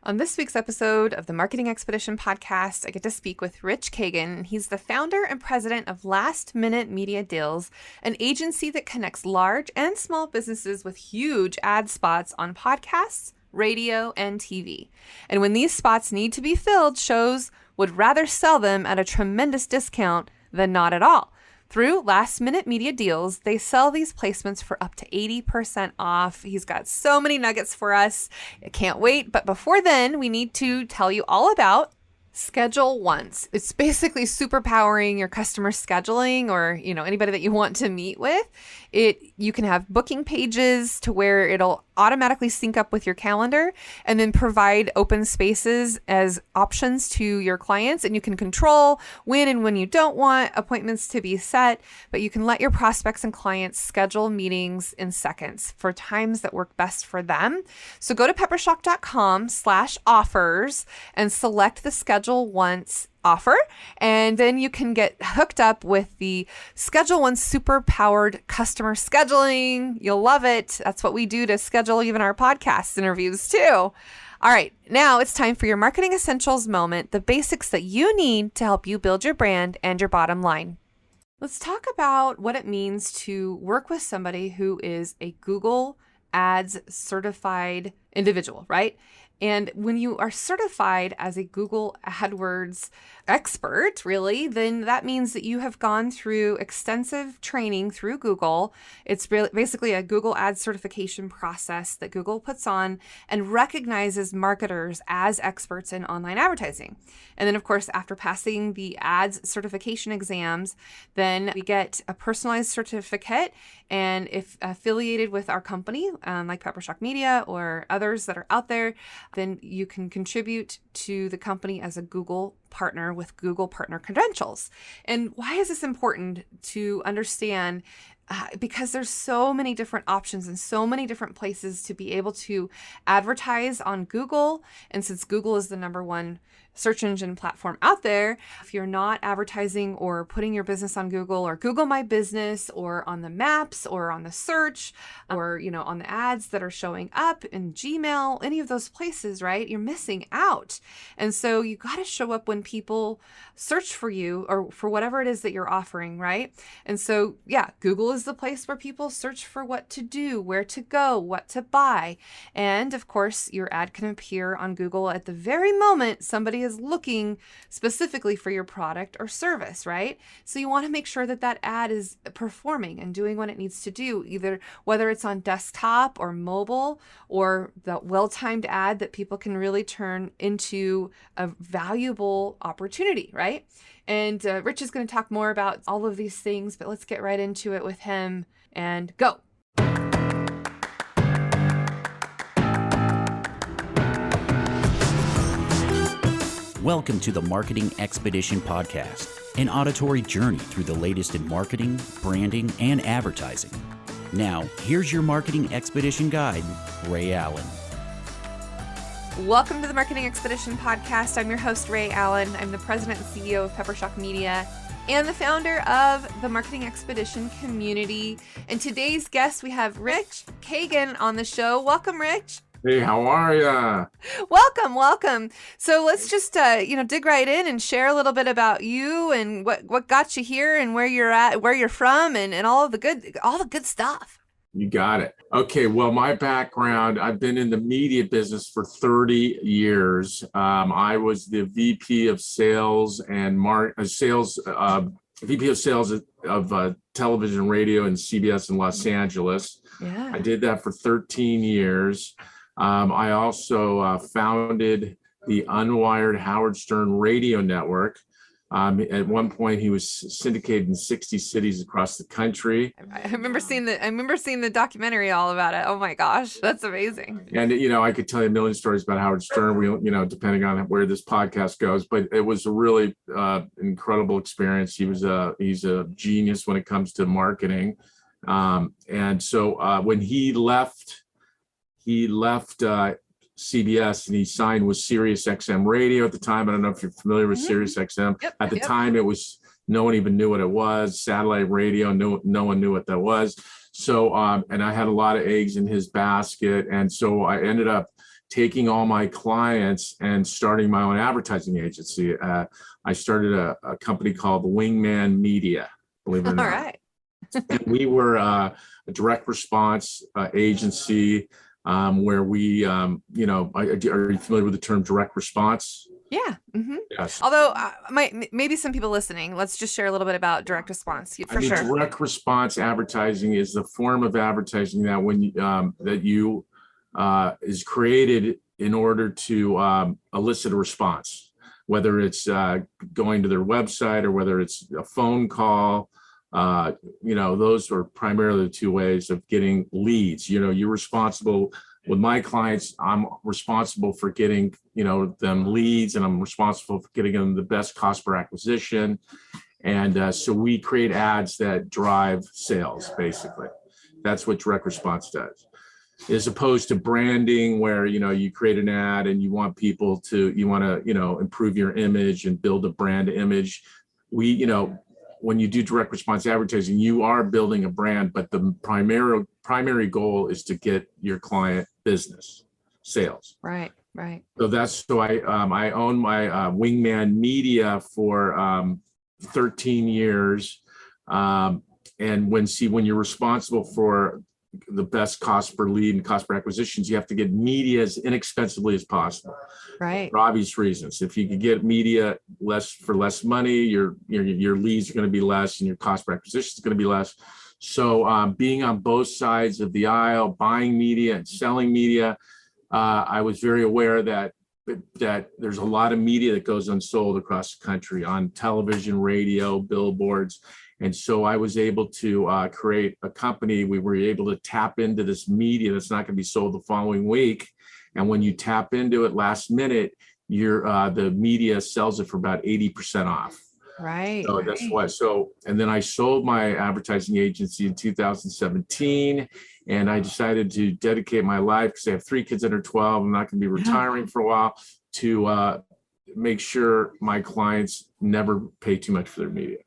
On this week's episode of the Marketing Expedition podcast, I get to speak with Rich Kagan. He's the founder and president of Last Minute Media Deals, an agency that connects large and small businesses with huge ad spots on podcasts, radio, and TV. And when these spots need to be filled, shows would rather sell them at a tremendous discount than not at all. Through Last Minute Media Deals, they sell these placements for up to 80% off. He's got so many nuggets for us. I can't wait. But before then, we need to tell you all about Schedule Once. It's basically superpowering your customer scheduling or, anybody that you want to meet with. You can have booking pages to where it'll automatically sync up with your calendar and then provide open spaces as options to your clients. And you can control when and when you don't want appointments to be set, but you can let your prospects and clients schedule meetings in seconds for times that work best for them. So go to peppershock.com/offers and select the Schedule Once offer, and then you can get hooked up with the Schedule Once super powered customer scheduling. You'll love it. That's what we do to schedule even our podcast interviews too. All right, now it's time for your marketing essentials moment, the basics that you need to help you build your brand and your bottom line. Let's talk about what it means to work with somebody who is a Google Ads certified individual, right? And when you are certified as a Google AdWords expert, really, then that means that you have gone through extensive training through Google. It's basically a Google Ads certification process that Google puts on and recognizes marketers as experts in online advertising. And then, of course, after passing the ads certification exams, then we get a personalized certificate. And if affiliated with our company, like Peppershock Media or others that are out there, then you can contribute to the company as a Google partner with Google partner credentials. And why is this important to understand? Because there's so many different options and so many different places to be able to advertise on Google. And since Google is the number one search engine platform out there, if you're not advertising or putting your business on Google or Google My Business or on the maps or on the search or, on the ads that are showing up in Gmail, any of those places, right? You're missing out. And so you got to show up when people search for you or for whatever it is that you're offering, right? And so, Google is the place where people search for what to do, where to go, what to buy. And of course, your ad can appear on Google at the very moment somebody is looking specifically for your product or service, right? So you want to make sure that that ad is performing and doing what it needs to do, either whether it's on desktop or mobile or the well-timed ad that people can really turn into a valuable opportunity, right? And Rich is going to talk more about all of these things, but let's get right into it with him and go. Welcome to the Marketing Expedition podcast, an auditory journey through the latest in marketing, branding, and advertising. Now, here's your Marketing Expedition guide, Ray Allen. Welcome to the Marketing Expedition podcast. I'm your host, Ray Allen. I'm the president and CEO of Peppershock Media and the founder of the Marketing Expedition community. And today's guest, we have Rich Kagan on the show. Welcome, Rich. Hey, how are ya? Welcome. So let's just, dig right in and share a little bit about you and what got you here and where you're at, where you're from, and all the good stuff. You got it. Okay. Well, my background, I've been in the media business for 30 years. I was the VP of sales and VP of sales of television and radio and CBS in Los Angeles. Yeah. I did that for 13 years. I also founded the Unwired Howard Stern radio network. At one point, he was syndicated in 60 cities across the country. I remember seeing the documentary all about it. Oh my gosh, that's amazing. And I could tell you a million stories about Howard Stern. Depending on where this podcast goes, but it was a really incredible experience. He's a genius when it comes to marketing. And so when he left CBS and he signed with Sirius XM Radio at the time. I don't know if you're familiar with Sirius XM. At the time, it was, no one even knew what it was. Satellite radio, no one knew what that was. So, and I had a lot of eggs in his basket. And so I ended up taking all my clients and starting my own advertising agency. I started a company called Wingman Media, believe it or All not. right. And we were a direct response agency where we, are you familiar with the term direct response? Yeah. Mm-hmm. Yes. Although maybe some people listening, let's just share a little bit about direct response for sure. Direct response advertising is the form of advertising that is created in order to elicit a response, whether it's going to their website or whether it's a phone call. Those are primarily the two ways of getting leads. You're responsible. With my clients, I'm responsible for getting, them leads, and I'm responsible for getting them the best cost per acquisition. And so we create ads that drive sales, basically. That's what direct response does. As opposed to branding, where, you create an ad and you want people to, improve your image and build a brand image. When you do direct response advertising, you are building a brand, but the primary goal is to get your client business, sales. Right. So I own my Wingman Media for 13 years. And when you're responsible for the best cost per lead and cost per acquisitions, you have to get media as inexpensively as possible. Right. For obvious reasons. If you could get media for less money, your leads are going to be less and your cost per acquisition is going to be less. So being on both sides of the aisle, buying media and selling media, I was very aware that there's a lot of media that goes unsold across the country on television, radio, billboards. And so I was able to create a company. We were able to tap into this media that's not going to be sold the following week. And when you tap into it last minute, the media sells it for about 80% off. Right. So that's why. And then I sold my advertising agency in 2017, and I decided to dedicate my life, because I have 3 kids under 12. I'm not going to be retiring for a while, to make sure my clients never pay too much for their media.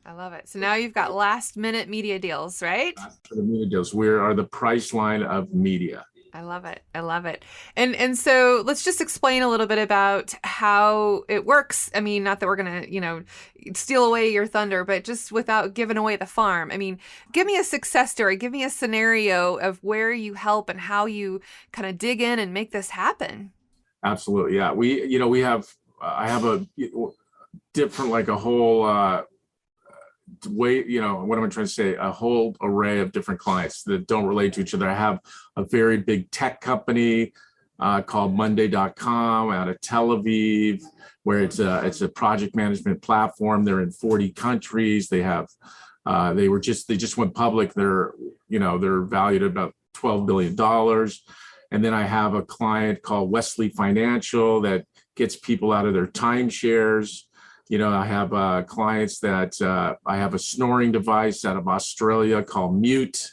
I love it. So now you've got last minute media deals, right? For the media deals, we are the price line of media. I love it. And so let's just explain a little bit about how it works. I mean, not that we're going to, steal away your thunder, but just without giving away the farm. I mean, give me a success story. Give me a scenario of where you help and how you kind of dig in and make this happen. Absolutely. Yeah. I have a different, like a whole, what am I trying to say? A whole array of different clients that don't relate to each other. I have a very big tech company called Monday.com out of Tel Aviv, where it's a project management platform. They're in 40 countries. They just went public. They're valued at about $12 billion. And then I have a client called Wesley Financial that gets people out of their timeshares. I have clients that I have a snoring device out of Australia called Mute.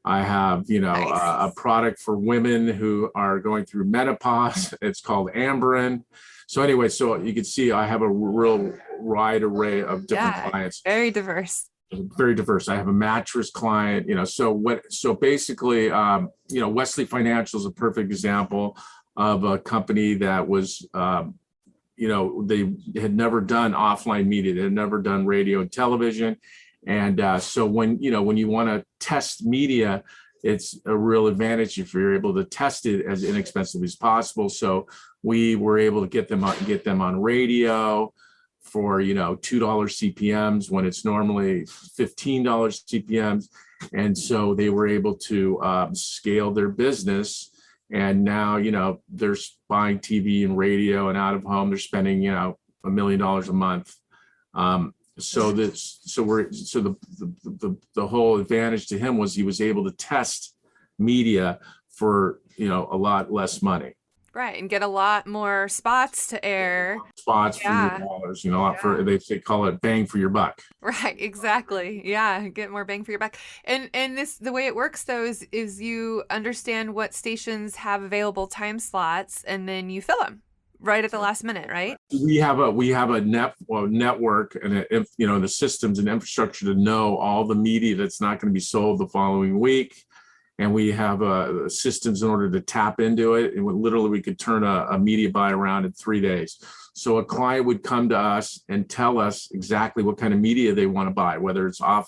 I have, Nice. a product for women who are going through menopause. It's called Amberen. So anyway, so you can see I have a real wide array of different clients. Very diverse. Very diverse. I have a mattress client, so basically, Wesley Financial is a perfect example of a company that was, they had never done offline media. They had never done radio and television. And so when you want to test media, it's a real advantage if you're able to test it as inexpensively as possible. So we were able to get them on radio for, $2 CPMs when it's normally $15 CPMs. And so they were able to scale their business. And now, they're buying TV and radio and out of home. They're spending, $1 million a month. So the whole advantage to him was he was able to test media for, a lot less money. Right. And get a lot more spots to air. Spots for your dollars, they call it bang for your buck. Right. Exactly. Yeah. Get more bang for your buck. And the way it works though is you understand what stations have available time slots and then you fill them right at the last minute, right? We have a network and the systems and infrastructure to know all the media that's not going to be sold the following week. and we have systems in order to tap into it. And literally we could turn a media buy around in 3 days. So a client would come to us and tell us exactly what kind of media they want to buy, whether it's out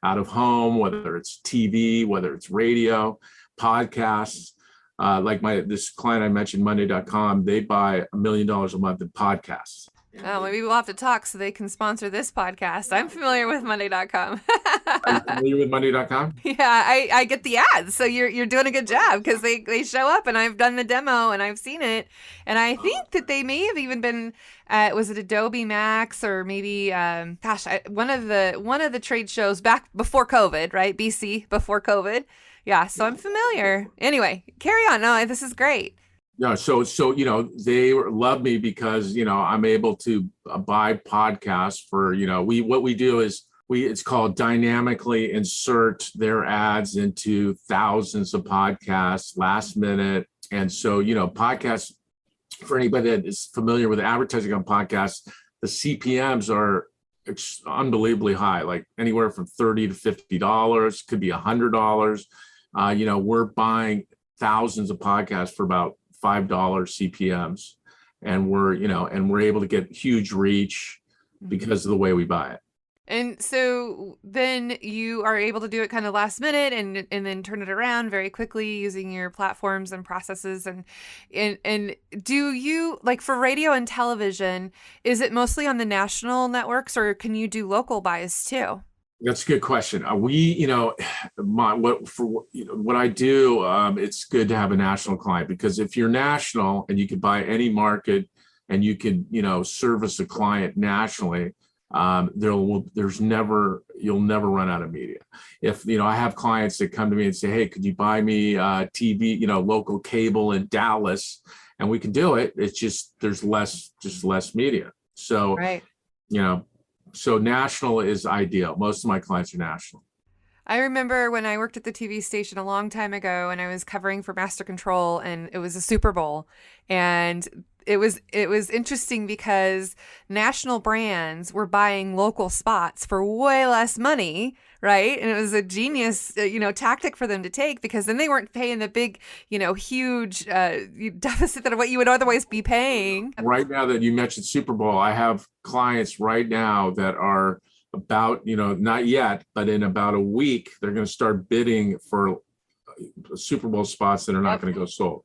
of home, whether it's TV, whether it's radio, podcasts. Like this client I mentioned, Monday.com, they buy $1 million a month in podcasts. Oh, maybe we'll have to talk so they can sponsor this podcast. I'm familiar with Monday.com. Are you familiar with Monday.com? Yeah, I get the ads. So you're doing a good job because they show up and I've done the demo and I've seen it. And I think that they may have even been was it Adobe Max or maybe one of the trade shows back before COVID, right? BC before COVID. Yeah, so I'm familiar. Anyway, carry on. No, this is great. Yeah, so they love me because I'm able to buy podcasts for what we do is it's called dynamically insert their ads into thousands of podcasts last minute. And so podcasts, for anybody that is familiar with advertising on podcasts, the CPMs are unbelievably high, like anywhere from $30 to $50, could be $100. We're buying thousands of podcasts for about $5 CPMs, and we're able to get huge reach because of the way we buy it. And so then you are able to do it kind of last minute and then turn it around very quickly using your platforms and processes. And do you, like for radio and television, is it mostly on the national networks or can you do local buys too? That's a good question. What I do, it's good to have a national client, because if you're national and you can buy any market and you can, service a client nationally, you'll never run out of media. If, I have clients that come to me and say, hey, could you buy me TV, local cable in Dallas? And we can do it. It's just, there's less media. So, right. So national is ideal. Most of my clients are national. I remember when I worked at the TV station a long time ago and I was covering for Master Control and it was a Super Bowl, and it was interesting because national brands were buying local spots for way less money, right? And it was a genius, tactic for them to take, because then they weren't paying the big, huge deficit of what you would otherwise be paying. Right now that you mentioned Super Bowl, I have clients right now that are about, not yet, but in about a week, they're going to start bidding for Super Bowl spots that are not going to go sold.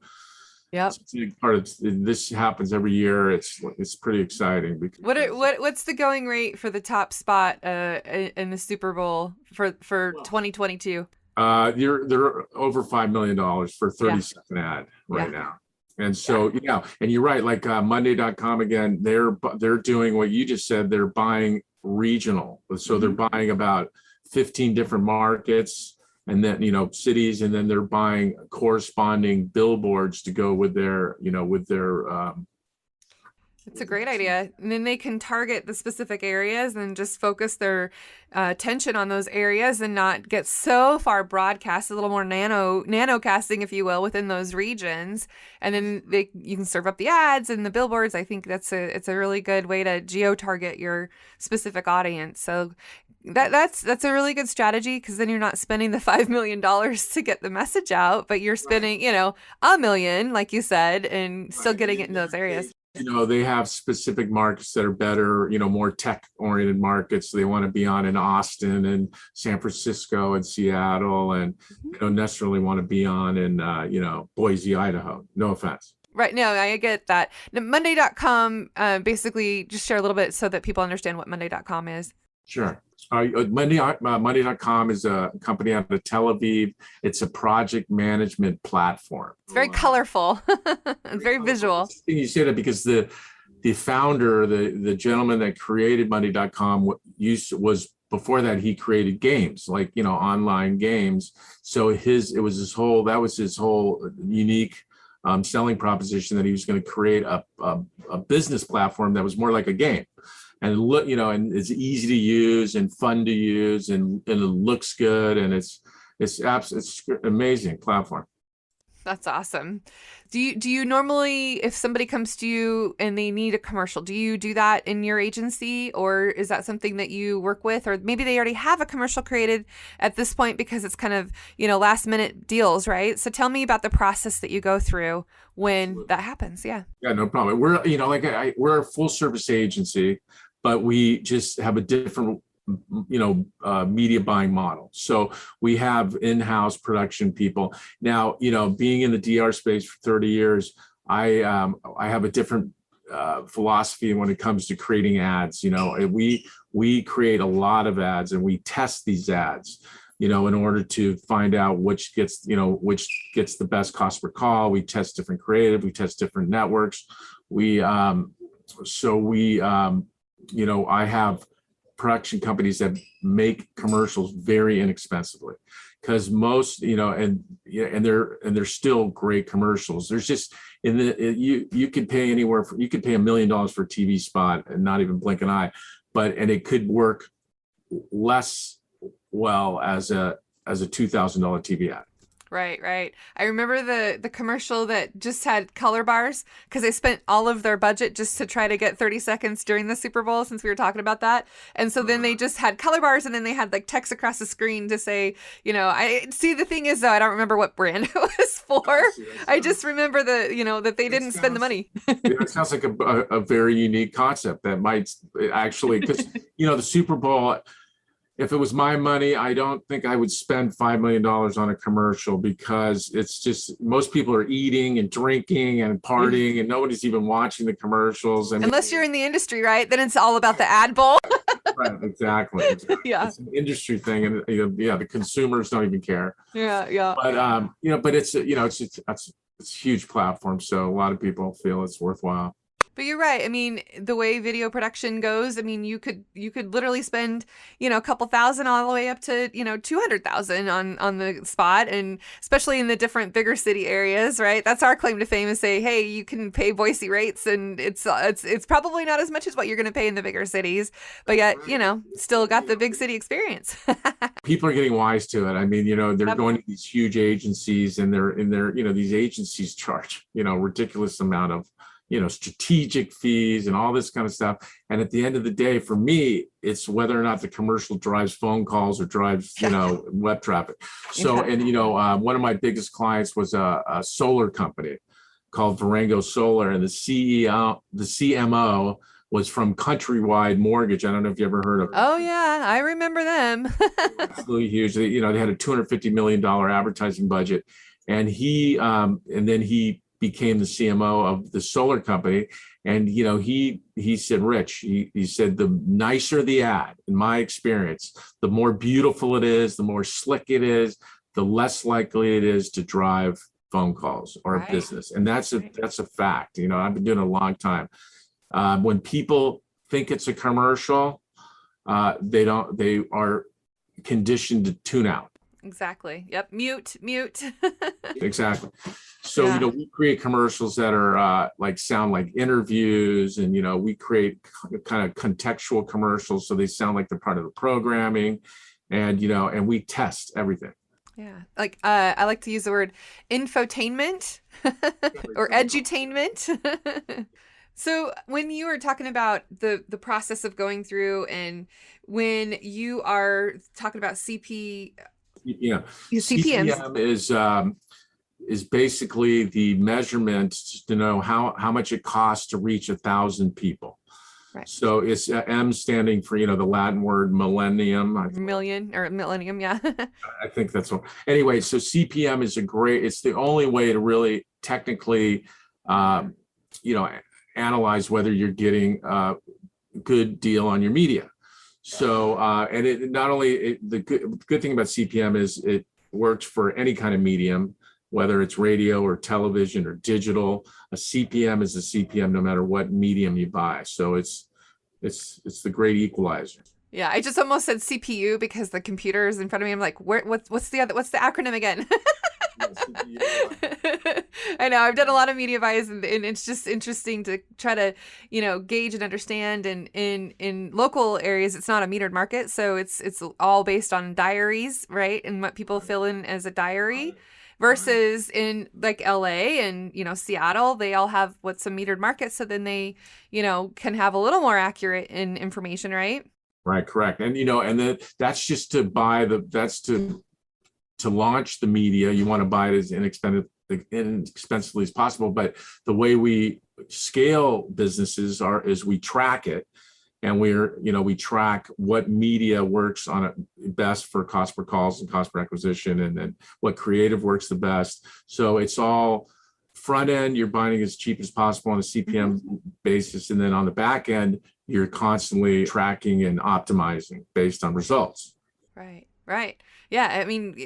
Yep. It's a big part of this. Happens every year. It's pretty exciting. Because what's the going rate for the top spot in the Super Bowl for 2022? They're over $5 million for a 30-second ad right now. And so, and you're right, like Monday.com, again, they're doing what you just said. They're buying regional. So they're buying about 15 different markets and then, cities, and then they're buying corresponding billboards to go with their, It's a great idea. And then they can target the specific areas and just focus their attention on those areas and not get so far broadcast, a little more nano casting, if you will, within those regions. And then you can serve up the ads and the billboards. I think it's a really good way to geo-target your specific audience. So that's a really good strategy, because then you're not spending the $5 million to get the message out, but you're spending, $1 million, like you said, and still getting it in those areas. They have specific markets that are better, more tech-oriented markets. They want to be on in Austin and San Francisco and Seattle, and don't necessarily want to be on in, Boise, Idaho. No offense. Right. No, I get that. Now, Monday.com, basically just share a little bit so that people understand what Monday.com is. Sure. Monday.com is a company out of Tel Aviv. It's a project management platform. It's very colorful. It's very visual. You say that because the founder, the gentleman that created Monday.com was before that, he created games, like, online games. So that was his whole unique selling proposition, that he was going to create a business platform that was more like a game. And look, and it's easy to use and fun to use, and it looks good, and it's an amazing platform. That's awesome. Do you normally, if somebody comes to you and they need a commercial, do you do that in your agency, or is that something that you work with, or maybe they already have a commercial created at this point because it's kind of, last minute deals, right? So tell me about the process that you go through when that happens. Yeah. Yeah, no problem. We're, we're a full service agency, but we just have a different, media buying model. So we have in-house production people. Now, being in the DR space for 30 years, I have a different philosophy when it comes to creating ads. We create a lot of ads and we test these ads, in order to find out which gets the best cost per call. We test different creative, we test different networks. I have production companies that make commercials very inexpensively, because most, and they're still great commercials. There's just you could pay $1 million for a TV spot and not even blink an eye, and it could work less well as a $2,000 TV ad. Right. I remember the commercial that just had color bars because they spent all of their budget just to try to get 30 seconds during the Super Bowl, since we were talking about that. And so then they just had color bars, and then they had like text across the screen to say, I see. The thing is, though, I don't remember what brand it was for. I just remember that they didn't spend the money. It sounds like a very unique concept that might actually, because, the Super Bowl, if it was my money, I don't think I would spend $5 million on a commercial, because it's just, most people are eating and drinking and partying and nobody's even watching the commercials. And unless you're in the industry, right? Then it's all about the ad bowl. Right, exactly. Yeah. It's an industry thing. And the consumers don't even care. Yeah. But it's a huge platform. So a lot of people feel it's worthwhile. But you're right. I mean, the way video production goes, I mean, you could literally spend, a couple thousand all the way up to, 200,000 on the spot, and especially in the different bigger city areas, right? That's our claim to fame, is say, hey, you can pay Boise rates, and it's probably not as much as what you're going to pay in the bigger cities, but yet, still got the big city experience. People are getting wise to it. I mean, they're going to these huge agencies, and these agencies charge, ridiculous amount of, strategic fees and all this kind of stuff. And at the end of the day, for me, it's whether or not the commercial drives phone calls or drives, web traffic. So, and, one of my biggest clients was a solar company called Varango Solar, and the CMO was from Countrywide Mortgage. I don't know if you ever heard of it. Oh yeah, I remember them. Absolutely huge. They had a $250 million advertising budget, and then he became the CMO of the solar company. And, he said, Rich, he said, the nicer the ad, in my experience, the more beautiful it is, the more slick it is, the less likely it is to drive phone calls or a business. And that's a fact. I've been doing it a long time. When people think it's a commercial, they are conditioned to tune out. Exactly. Yep. Mute. Exactly. So, we create commercials that are sound like interviews, and, we create kind of contextual commercials, so they sound like they're part of the programming, and, and we test everything. Yeah. I like to use the word infotainment or edutainment. So when you were talking about the process of going through, and when you are talking about CPMs. CPM is basically the measurement to know how much it costs to reach 1,000 people. Right. So it's M standing for, the Latin word millennium. Million or millennium, yeah. I think that's what. Anyway, so CPM is it's the only way to really technically, analyze whether you're getting a good deal on your media. So, and it not only, the good thing about CPM is it works for any kind of medium, whether it's radio or television or digital. A CPM is a CPM no matter what medium you buy. So it's the great equalizer. Yeah, I just almost said CPU because the computer is in front of me. I'm like, what's the acronym again? I know I've done a lot of media buys, and it's just interesting to try to, gauge and understand. And in local areas, it's not a metered market, so it's all based on diaries, right? And what people fill in as a diary versus in like LA and, Seattle, they all have some metered markets. So then they, can have a little more accurate information, right? Right, correct. And and then that's just to to launch the media. You want to buy it as inexpensively as possible. But the way we scale businesses is we track it, and we track what media works on it best for cost per calls and cost per acquisition, and then what creative works the best. So it's all front end, you're buying as cheap as possible on a CPM basis, and then on the back end, you're constantly tracking and optimizing based on results. Right. Yeah, I mean,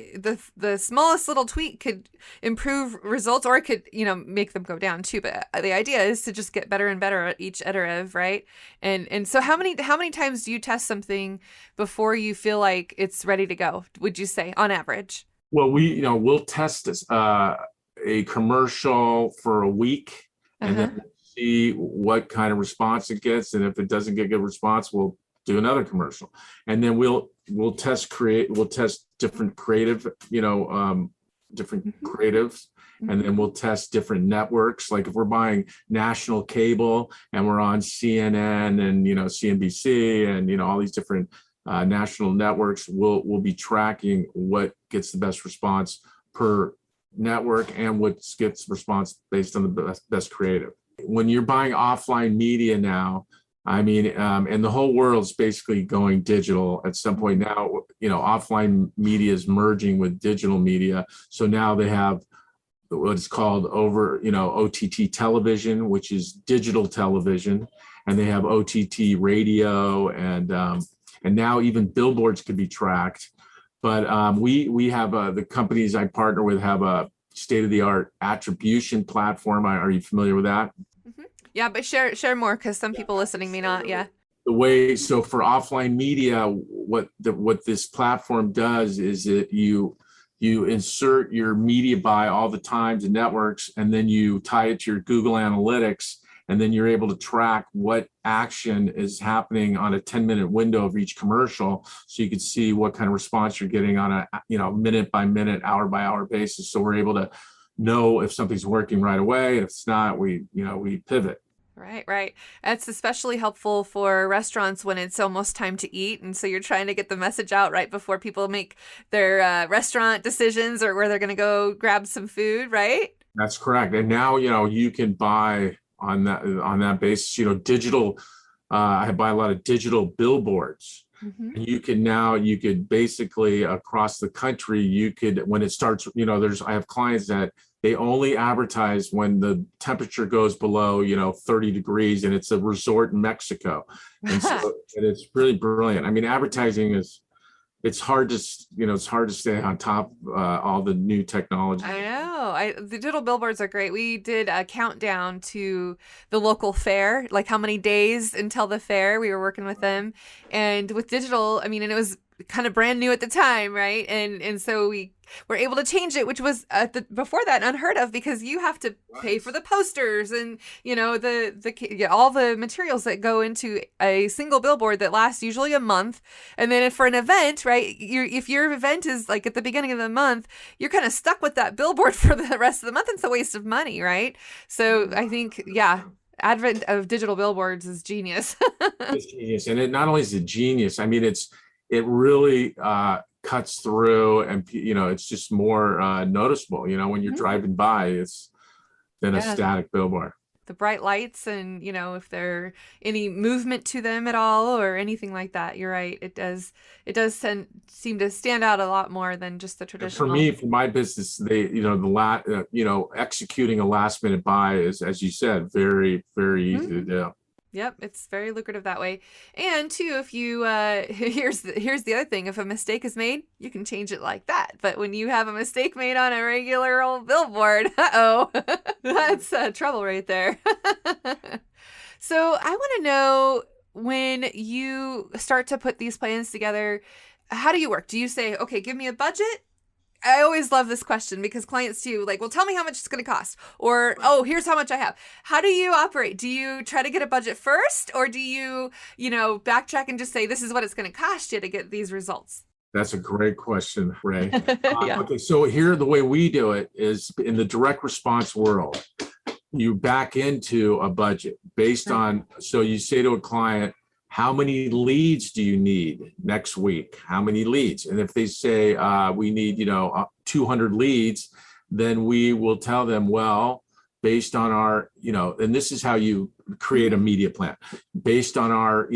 the smallest little tweak could improve results, or it could, make them go down too. But the idea is to just get better and better at each iterative, right? And so how many times do you test something before you feel like it's ready to go, would you say, on average? Well, we'll test this, a commercial for a week, and then see what kind of response it gets. And if it doesn't get good response, we'll do another commercial, and then we'll test different creative, different creatives, and then we'll test different networks. Like if we're buying national cable and we're on CNN and CNBC and all these different national networks, we'll be tracking what gets the best response per network and what gets response based on the best creative. When you're buying offline media now, I mean, and the whole world's basically going digital at some point now. Offline media is merging with digital media. So now they have what's called OTT television, which is digital television, and they have OTT radio, and now even billboards could be tracked. But we have the companies I partner with have a state-of-the-art attribution platform. Are you familiar with that? Yeah, but share more, because some people listening may not. Yeah. So for offline media, what this platform does is that you insert your media buy all the times and networks, and then you tie it to your Google Analytics, and then you're able to track what action is happening on a 10-minute window of each commercial, so you can see what kind of response you're getting on a minute by minute, hour by hour basis. So we're able to know if something's working right away. If it's not, we pivot. Right. That's especially helpful for restaurants when it's almost time to eat. And so you're trying to get the message out right before people make their restaurant decisions or where they're going to go grab some food, right? That's correct. And now, you can buy on that basis, digital. I buy a lot of digital billboards. And you could basically across the country, when it starts, I have clients that they only advertise when the temperature goes below, 30 degrees, and it's a resort in Mexico. And so and it's really brilliant. I mean, advertising it's hard to stay on top of all the new technology. I know. The digital billboards are great. We did a countdown to the local fair, like how many days until the fair. We were working with them, and with digital, I mean, and it was kind of brand new at the time, right? And so we were able to change it, which was before that unheard of, because you have to pay for the posters and all the materials that go into a single billboard that lasts usually a month. And then for an event, right, if your event is like at the beginning of the month, you're kind of stuck with that billboard for the rest of the month. And it's a waste of money, right? So I think, advent of digital billboards is genius. It's genius. And it not only is it genius, I mean, it really cuts through, and it's just more noticeable, when you're driving by, than a static billboard. The bright lights, and if there any movement to them at all or anything like that. You're right. It does seem to stand out a lot more than just the traditional. For me, for my business, they executing a last minute buy is, as you said, very, very easy to do. Yep, it's very lucrative that way. And too, if you here's the other thing: if a mistake is made, you can change it like that. But when you have a mistake made on a regular old billboard, that's trouble right there. So I want to know, when you start to put these plans together, how do you work? Do you say, okay, give me a budget? I always love this question, because clients do well, tell me how much it's going to cost, or, oh, here's how much I have. How do you operate? Do you try to get a budget first, or do you, backtrack and just say, this is what it's going to cost you to get these results? That's a great question, Ray. Yeah. Okay, so here, the way we do it is in the direct response world, you back into a budget based on, so you say to a client, how many leads do you need next week? How many leads? And if they say, we need, 200 leads, then we will tell them, well, based on our, and this is how you create a media plan. Based on our,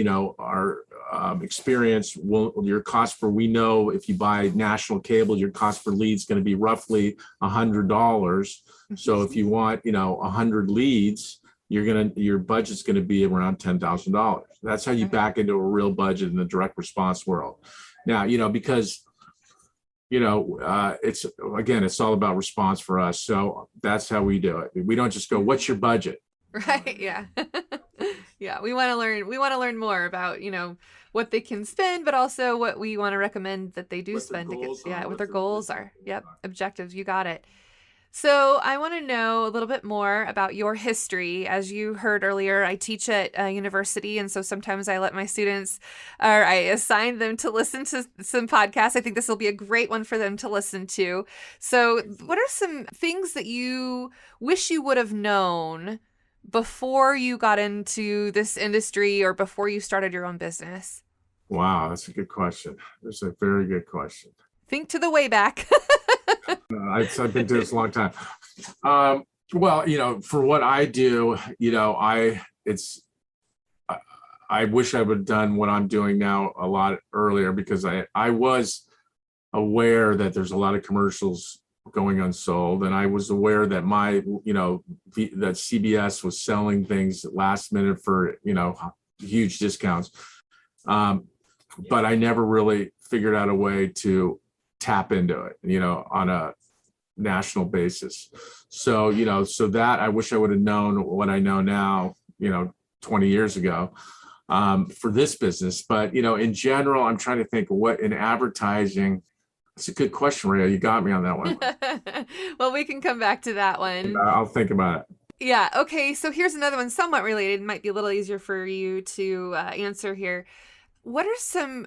experience, your cost per, we know if you buy national cable, your cost per lead is going to be roughly $100. So if you want, 100 leads, your budget's going to be around $10,000. That's how you back into a real budget in the direct response world. Now, because it's all about response for us. So that's how we do it. We don't just go, what's your budget? Right. Yeah. Yeah. We want to learn more about, what they can spend, but also what we want to recommend that they do spend to get, what their goals are. Yep. Objectives. You got it. So I want to know a little bit more about your history. As you heard earlier, I teach at a university, and so sometimes I let my students, or I assign them to listen to some podcasts. I think this will be a great one for them to listen to. So what are some things that you wish you would have known before you got into this industry or before you started your own business? Wow, that's a good question. That's a very good question. Think to the way back. I've been doing this a long time. Well, for what I do, I wish I would have done what I'm doing now a lot earlier, because I was aware that there's a lot of commercials going unsold, and I was aware that that CBS was selling things last minute for huge discounts, but I never really figured out a way to tap into it, on a national basis. So that I wish I would have known what I know now, 20 years ago, for this business. But in general, I'm trying to think what in advertising. It's a good question, Ray. You got me on that one. Well, we can come back to that one. I'll think about it. Yeah. Okay. So here's another one somewhat related. It might be a little easier for you to answer here. What are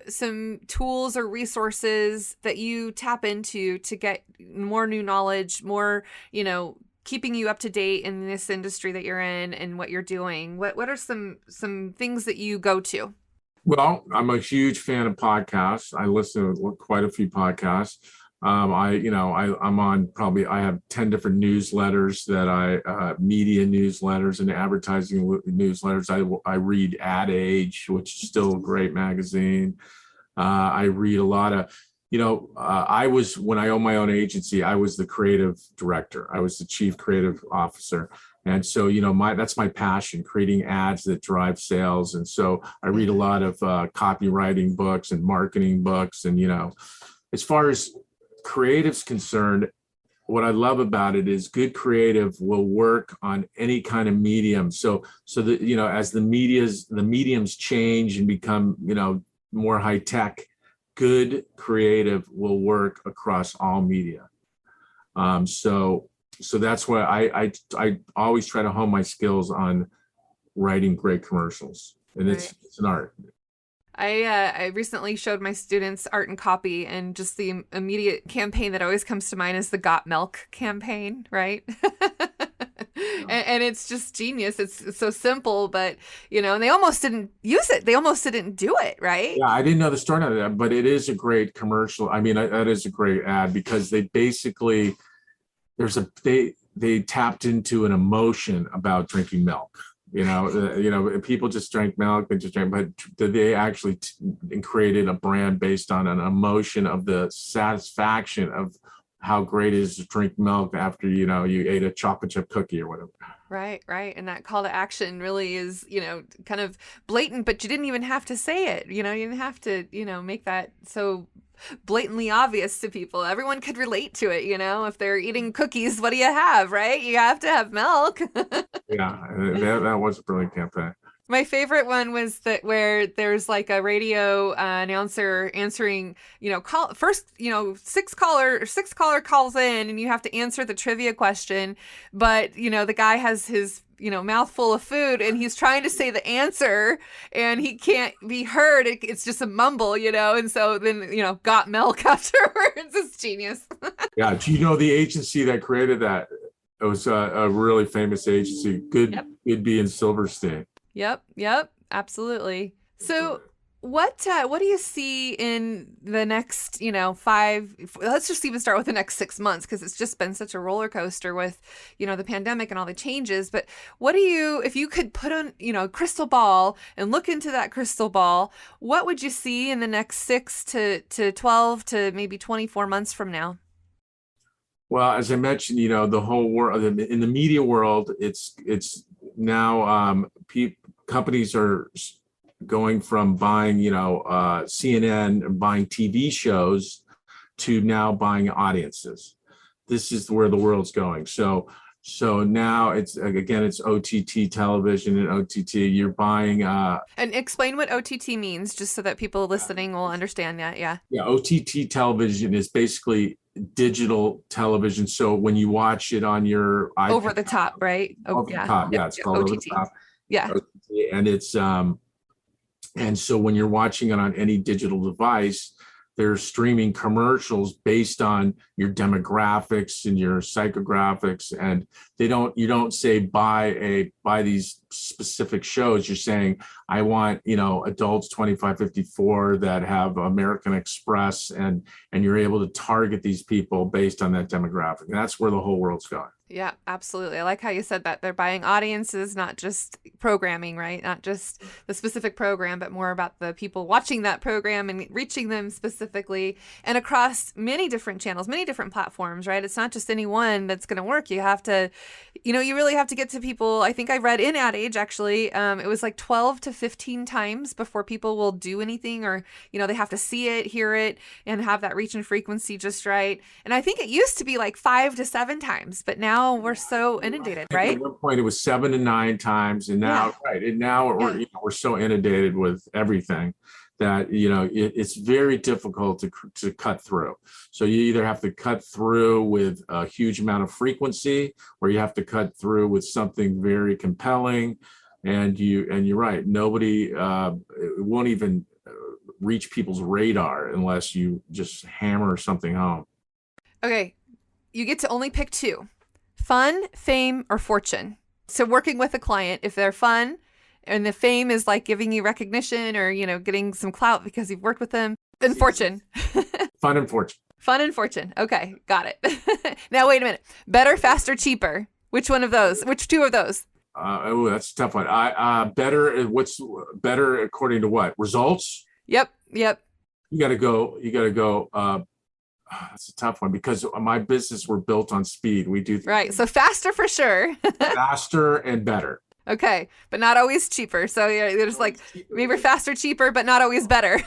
some tools or resources that you tap into to get more new knowledge, more, keeping you up to date in this industry that you're in and what you're doing? What are some things that you go to? Well, I'm a huge fan of podcasts. I listen to quite a few podcasts. I'm on I have 10 different newsletters that media newsletters and advertising newsletters. I read Ad Age, which is still a great magazine. I read a lot of, when I owned my own agency, I was the creative director. I was the chief creative officer. And so, that's my passion, creating ads that drive sales. And so I read a lot of copywriting books and marketing books. And, as far as creative's concerned, what I love about it is good creative will work on any kind of medium. So that, as the mediums change and become, more high tech, good creative will work across all media. So that's why I always try to hone my skills on writing great commercials, and it's an art. I recently showed my students art and copy, and just the immediate campaign that always comes to mind is the Got Milk campaign, right? And it's just genius. It's so simple, but and they almost didn't use it. They almost didn't do it, right? Yeah, I didn't know the story of that, but it is a great commercial. I mean, that is a great ad, because they basically they tapped into an emotion about drinking milk. People just drank milk, but they actually created a brand based on an emotion of the satisfaction of how great it is to drink milk after, you ate a chocolate chip cookie or whatever. Right. And that call to action really is, kind of blatant, but you didn't even have to say it. You didn't have to, make that so blatantly obvious to people. Everyone could relate to it, if they're eating cookies, what do you have, right? You have to have milk. Yeah, that was a brilliant campaign. My favorite one was that where there's like a radio announcer answering, call first, six caller calls in and you have to answer the trivia question. But, the guy has his, mouth full of food and he's trying to say the answer and he can't be heard. It's just a mumble, and so then, got milk afterwards. It's genius. Yeah. Do you know the agency that created that? It was a really famous agency, Goodby and Silverstein. Yep, absolutely. So what do you see in the next, let's just even start with the next 6 months, because it's just been such a roller coaster with, the pandemic and all the changes. But if you could put on, a crystal ball and look into that crystal ball, what would you see in the next 6 to 12 to maybe 24 months from now? Well, as I mentioned, the whole world in the media world, it's now companies are going from buying, CNN and buying TV shows to now buying audiences. This is where the world's going. So now it's OTT television and OTT. You're buying. And explain what OTT means, just so that people listening will understand that. Yeah. Yeah. OTT television is basically digital television. So when you watch it on your iPad, over the top, right? Over the top. Yeah. It's called OTT. Over the top. Yeah. OTT. And it's and so when you're watching it on any digital device, they're streaming commercials based on your demographics and your psychographics, and you don't say buy these specific shows. You're saying, I want, adults 25-54 that have American Express, and you're able to target these people based on that demographic. And that's where the whole world's going. Yeah, absolutely. I like how you said that. They're buying audiences, not just programming, right? Not just the specific program, but more about the people watching that program and reaching them specifically, and across many different channels, many different platforms, right? It's not just any one that's going to work. You have to, you really have to get to people. I think I read in Ad Age, actually, it was like 12 to 15 times before people will do anything, or, they have to see it, hear it, and have that reach and frequency just right. And I think it used to be like 5 to 7 times, but now we're so inundated, right? At one point it was 7 to 9 times, and now, we're so inundated with everything that it's very difficult to cut through. So you either have to cut through with a huge amount of frequency, or you have to cut through with something very compelling. And you're right, nobody won't even reach people's radar unless you just hammer something home. Okay, you get to only pick 2. Fun, fame, or fortune. So working with a client, if they're fun and the fame is like giving you recognition or, getting some clout because you've worked with them, then fortune. Fun and fortune. Fun and fortune. Okay, got it. Now, wait a minute. Better, faster, cheaper. Which one of those? Which 2 of those? That's a tough one. Better. What's better according to what? Results? Yep. You got to go. That's a tough one, because my business, we're built on speed. We do right. So faster for sure. Faster and better. Okay, but not always cheaper. So there's like maybe faster, cheaper, but not always better.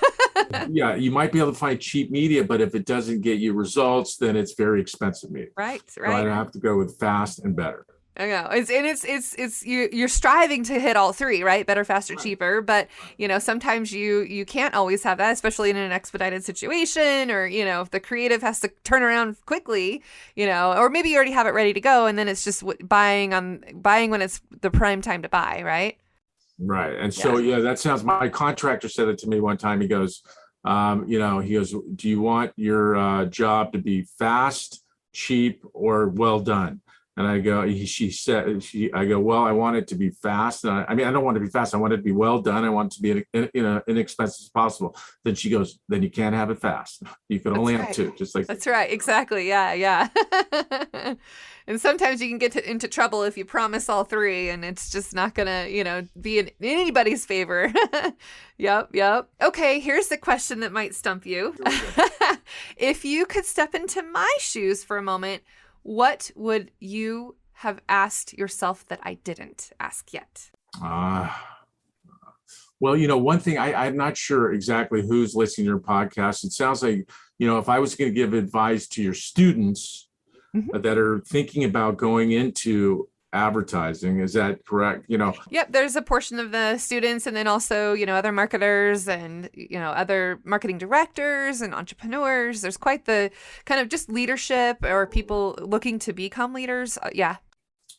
Yeah, you might be able to find cheap media, but if it doesn't get you results, then it's very expensive media. Right. So I have to go with fast and better. I know it's you're striving to hit all 3, right? Better, faster, cheaper. But sometimes you can't always have that, especially in an expedited situation, or if the creative has to turn around quickly, or maybe you already have it ready to go, and then it's just buying when it's the prime time to buy, right? Right. And so that sounds. My contractor said it to me one time. He goes, do you want your job to be fast, cheap, or well done? And I go, I go, well, I want it to be fast. And I don't want it to be fast. I want it to be well done. I want it to be inexpensive as possible. Then she goes, then you can't have it fast. You can only have 2, just like. That's right. Exactly. Yeah. And sometimes you can get into trouble if you promise all 3, and it's just not going to, be in anybody's favor. Yep. Okay. Here's the question that might stump you. If you could step into my shoes for a moment, what would you have asked yourself that I didn't ask yet? Well, one thing, I'm not sure exactly who's listening to your podcast. It sounds like, if I was going to give advice to your students that are thinking about going into advertising. Is that correct? Yep, there's a portion of the students, and then also, other marketers and, other marketing directors and entrepreneurs. There's quite the kind of just leadership or people looking to become leaders. Yeah.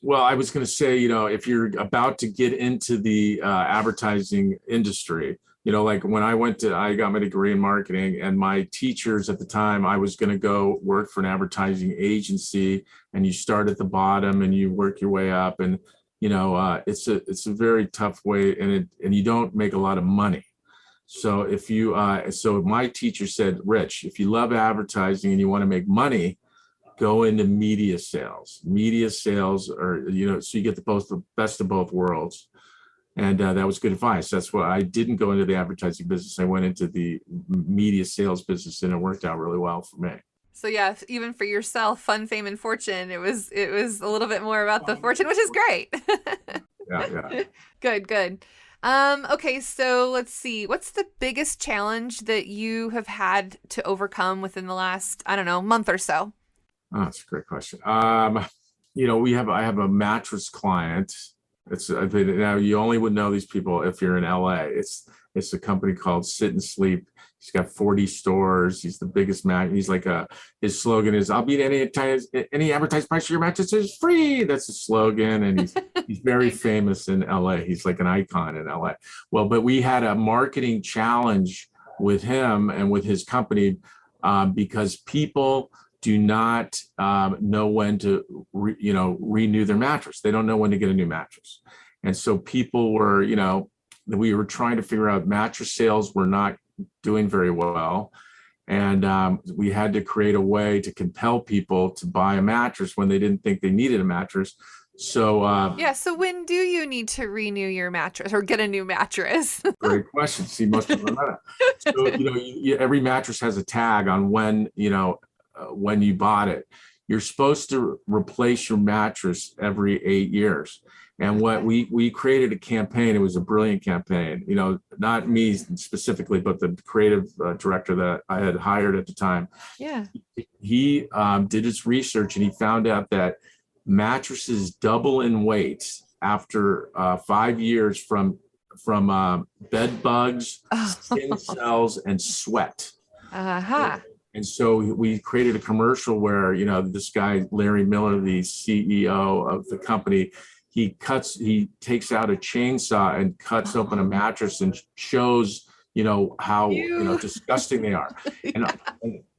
Well, I was going to say, if you're about to get into the advertising industry, like when I got my degree in marketing, and my teachers at the time, I was going to go work for an advertising agency, and you start at the bottom and you work your way up, and it's a very tough way, and you don't make a lot of money. So so my teacher said, Rich, if you love advertising and you want to make money, go into media sales. Media sales are, so you get the best of both worlds. And that was good advice. That's why I didn't go into the advertising business. I went into the media sales business, and it worked out really well for me. So yeah, even for yourself, fun, fame, and fortune, it was a little bit more about the fortune, which is great. Yeah. Good. Okay, so let's see. What's the biggest challenge that you have had to overcome within the last, I don't know, month or so? Oh, that's a great question. I have a mattress client. Now you only would know these people if you're in LA. It's a company called Sit and Sleep. He's got 40 stores. He's the biggest He's like his slogan is, "I'll beat any advertised price for your mattress is free." That's his slogan, and he's very famous in LA. He's like an icon in LA. Well, but we had a marketing challenge with him and with his company because people do not know when to renew their mattress. They don't know when to get a new mattress. And so people were, we were trying to figure out, mattress sales were not doing very well. And we had to create a way to compel people to buy a mattress when they didn't think they needed a mattress. So so when do you need to renew your mattress or get a new mattress? Great question. See, most people don't know that. So, every mattress has a tag on when you bought it. You're supposed to replace your mattress every 8 years. And what we created a campaign. It was a brilliant campaign, not me specifically, but the creative director that I had hired at the time. Yeah. He did his research, and he found out that mattresses double in weight after 5 years from bed bugs, skin cells, and sweat. Uh-huh. And so we created a commercial where, this guy, Larry Miller, the CEO of the company, he takes out a chainsaw and cuts open a mattress and shows, how, disgusting they are.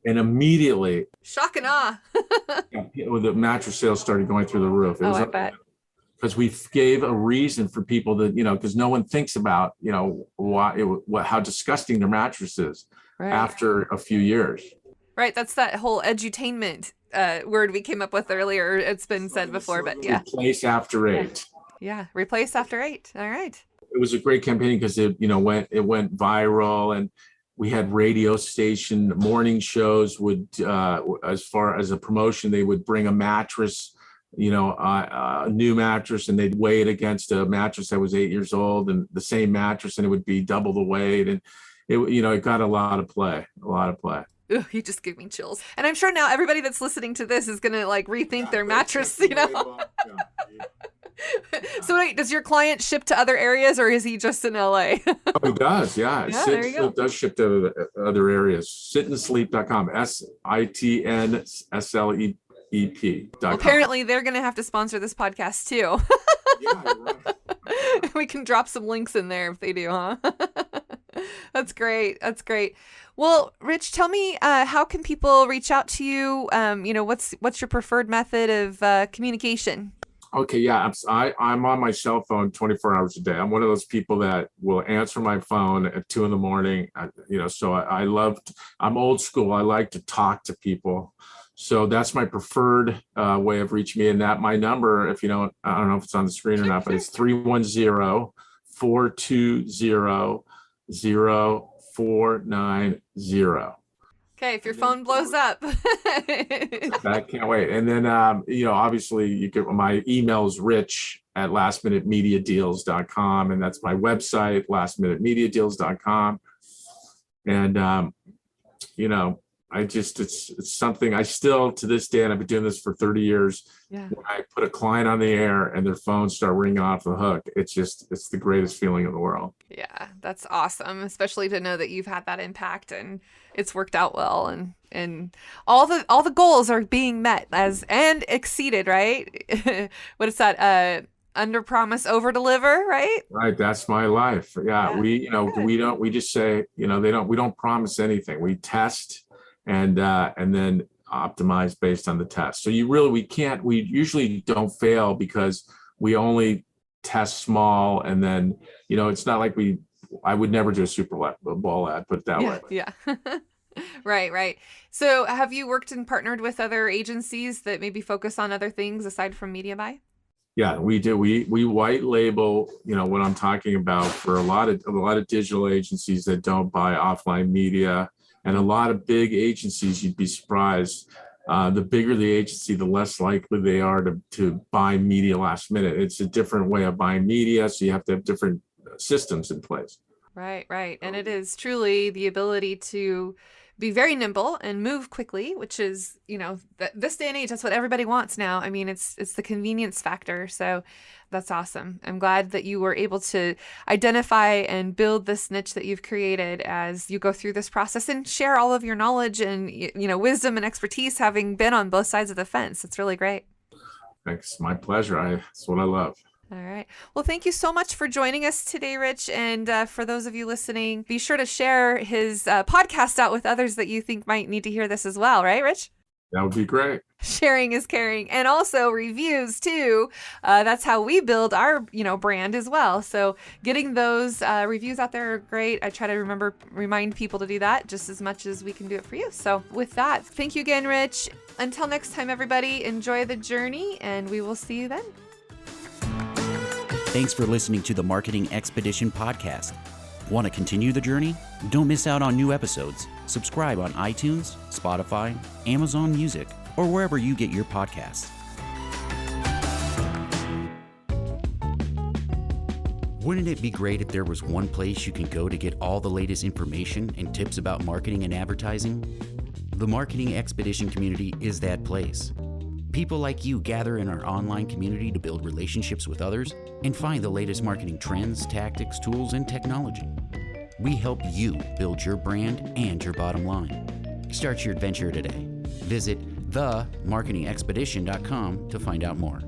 And immediately, shock and awe. the mattress sales started going through the roof. I bet. Because we gave a reason for people to, because no one thinks about, how disgusting their mattress is after a few years. Right. That's that whole edutainment word we came up with earlier. It's been said before, but yeah. Replace after 8. Yeah. Replace after 8. All right. It was a great campaign because it went viral, and we had radio station morning shows would, as far as a promotion, they would bring a mattress, a new mattress, and they'd weigh it against a mattress that was 8 years old, and the same mattress, and it would be double the weight. And it got a lot of play. Ooh, you just gave me chills. And I'm sure now everybody that's listening to this is going to rethink their mattress, So wait, does your client ship to other areas, or is he just in LA? Oh, he does. Yeah. There you go. It does ship to other areas. Sitandsleep.com. SITNSLEEP.com. Apparently they're going to have to sponsor this podcast too. Yeah, you're right. We can drop some links in there if they do, huh? That's great. Well, Rich, tell me, how can people reach out to you? What's your preferred method of communication? Okay, yeah, I'm on my cell phone 24 hours a day. I'm one of those people that will answer my phone at 2 a.m. So I'm old school. I like to talk to people. So that's my preferred way of reaching me. And that my number, I don't know if it's on the screen or not, but it's 310-420-0490. Okay, if your phone blows up. I can't wait. And then, obviously you get my email is rich@lastminutemediadeals.com. And that's my website, lastminutemediadeals.com. And, It's something I still, to this day, and I've been doing this for 30 years. Yeah. When I put a client on the air and their phones start ringing off the hook, it's the greatest feeling in the world. Yeah, that's awesome, especially to know that you've had that impact and it's worked out well, and all the goals are being met and exceeded, right? What is that? Under promise, over deliver, right? Right. That's my life. Yeah. Good. We just say, we don't promise anything. We test and then optimize based on the test. So we usually don't fail because we only test small, and then, it's not like I would never do a Super Bowl ad, put it that way. Yeah. Right. So have you worked and partnered with other agencies that maybe focus on other things aside from media buy? Yeah, we do. We white label, what I'm talking about, for a lot of digital agencies that don't buy offline media, and a lot of big agencies. You'd be surprised. The bigger the agency, the less likely they are to buy media last minute. It's a different way of buying media, so you have to have different systems in place. Right. And it is truly the ability to be very nimble and move quickly, which is, this day and age, that's what everybody wants now. I mean, it's the convenience factor. So that's awesome. I'm glad that you were able to identify and build this niche that you've created as you go through this process and share all of your knowledge and, wisdom and expertise, having been on both sides of the fence. It's really great. Thanks. My pleasure. That's what I love. All right. Well, thank you so much for joining us today, Rich. And for those of you listening, be sure to share his podcast out with others that you think might need to hear this as well. Right, Rich? That would be great. Sharing is caring, and also reviews too. That's how we build our, brand as well. So getting those reviews out there are great. I try to remind people to do that just as much as we can do it for you. So with that, thank you again, Rich. Until next time, everybody, enjoy the journey, and we will see you then. Thanks for listening to the Marketing Expedition podcast. Want to continue the journey? Don't miss out on new episodes. Subscribe on iTunes, Spotify, Amazon Music, or wherever you get your podcasts. Wouldn't it be great if there was one place you can go to get all the latest information and tips about marketing and advertising? The Marketing Expedition community is that place. People like you gather in our online community to build relationships with others and find the latest marketing trends, tactics, tools, and technology. We help you build your brand and your bottom line. Start your adventure today. Visit themarketingexpedition.com to find out more.